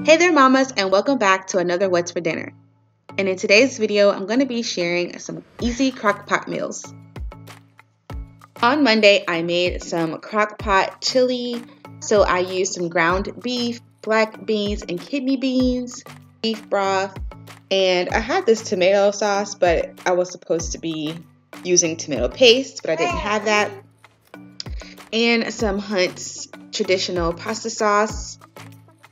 Hey there mamas, and welcome back to another What's for Dinner. And in today's video, I'm going to be sharing some easy crock pot meals. On Monday, I made some crock pot chili. So I used some ground beef, black beans, and kidney beans, beef broth, and I had this tomato sauce, but I was supposed to be using tomato paste, but I didn't have that. And some Hunt's traditional pasta sauce.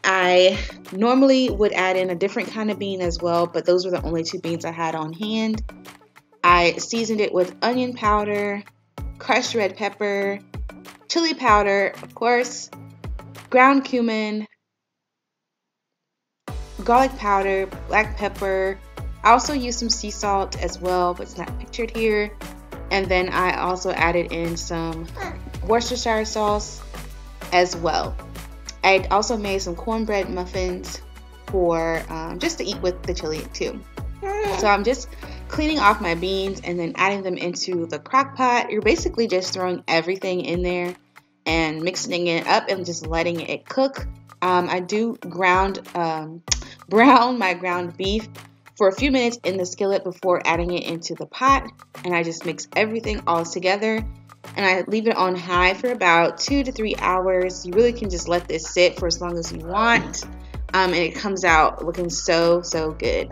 I normally would add in a different kind of bean as well, but those were the only two beans I had on hand. I seasoned it with onion powder, crushed red pepper, chili powder, of course, ground cumin, garlic powder, black pepper. I also used some sea salt as well, but it's not pictured here. And then I also added in some Worcestershire sauce as well. I also made some cornbread muffins for just to eat with the chili too. So I'm just cleaning off my beans and then adding them into the crock pot. You're basically just throwing everything in there and mixing it up and just letting it cook. I do brown my ground beef for a few minutes in the skillet before adding it into the pot, and I just mix everything all together. And I leave it on high for about 2 to 3 hours. You really can just let this sit for as long as you want. And it comes out looking so good.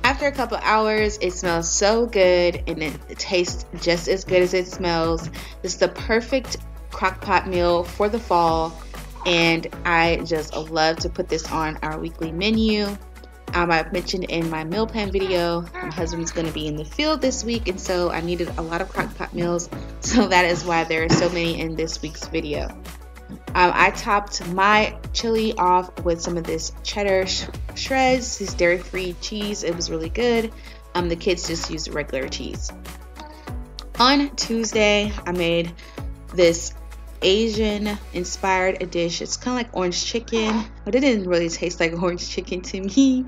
After a couple hours, it smells so good and it tastes just as good as it smells. This is the perfect crock pot meal for the fall, and I just love to put this on our weekly menu. I mentioned in my meal plan video, my husband's going to be in the field this week, and so I needed a lot of crock pot meals, so that is why there are so many in this week's video. I topped my chili off with some of this cheddar shreds, this dairy-free cheese. It was really good. The kids just used regular cheese. On Tuesday, I made this Asian-inspired dish. It's kind of like orange chicken, but it didn't really taste like orange chicken to me.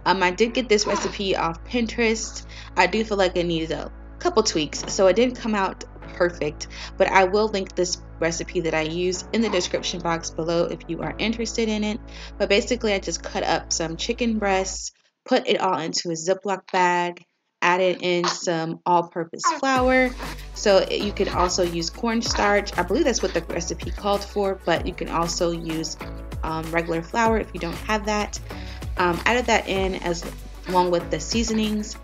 I did get this recipe off Pinterest. I do feel like it needed a couple tweaks, so it didn't come out perfect, but I will link this recipe that I used in the description box below if you are interested in it. But basically, I just cut up some chicken breasts, put it all into a Ziploc bag, added in some all-purpose flour. So you could also use cornstarch. I believe that's what the recipe called for, but you can also use regular flour if you don't have that. Added that in along with the seasonings.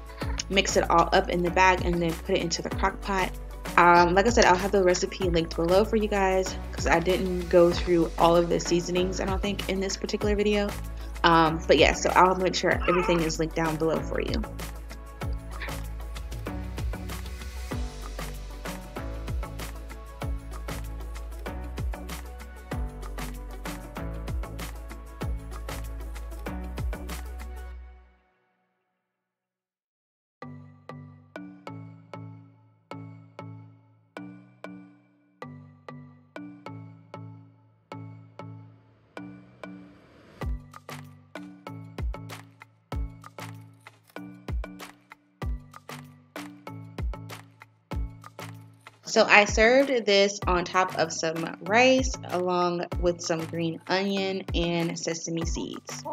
Mix it all up in the bag and then put it into the crock pot. Like I said, I'll have the recipe linked below for you guys because I didn't go through all of the seasonings, I don't think, in this particular video. But yeah, so I'll make sure everything is linked down below for you. So I served this on top of some rice along with some green onion and sesame seeds.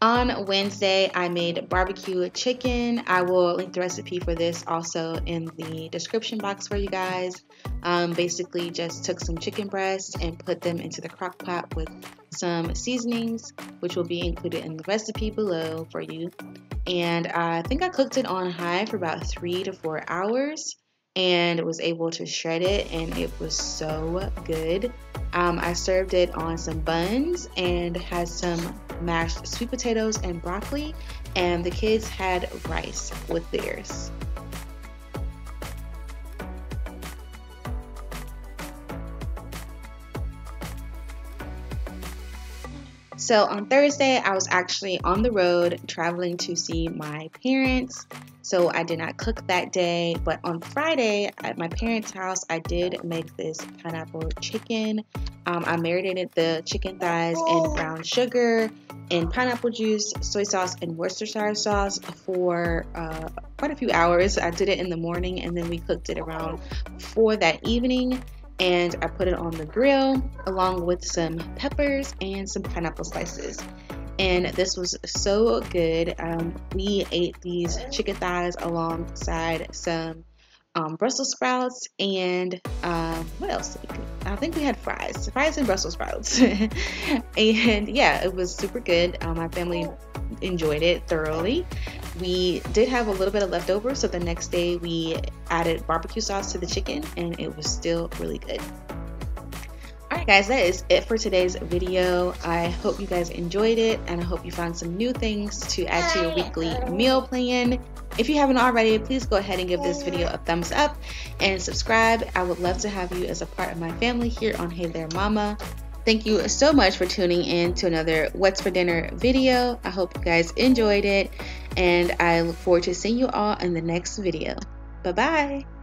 On Wednesday, I made BBQ chicken. I will link the recipe for this also in the description box for you guys. Basically just took some chicken breasts and put them into the crock pot with some seasonings, which will be included in the recipe below for you. And I think I cooked it on high for about 3 to 4 hours. And was able to shred it, and it was so good. I served it on some buns and had some mashed sweet potatoes and broccoli, and the kids had rice with theirs. So on Thursday, I was actually on the road traveling to see my parents. So I did not cook that day. But on Friday at my parents' house, I did make this pineapple chicken. I marinated the chicken thighs in brown sugar and pineapple juice, soy sauce, and Worcestershire sauce for quite a few hours. I did it in the morning and then we cooked it around 4 that evening. And I put it on the grill along with some peppers and some pineapple slices. And this was so good. We ate these chicken thighs alongside some Brussels sprouts and what else did we cook? I think we had fries and Brussels sprouts. And yeah, it was super good. My family enjoyed it thoroughly. We did have a little bit of leftover, so the next day we added barbecue sauce to the chicken and it was still really good. Alright guys, that is it for today's video. I hope you guys enjoyed it and I hope you found some new things to add to your weekly meal plan. If you haven't already, please go ahead and give this video a thumbs up and subscribe. I would love to have you as a part of my family here on Hey There Mama. Thank you so much for tuning in to another What's for Dinner video. I hope you guys enjoyed it and I look forward to seeing you all in the next video. Bye-bye.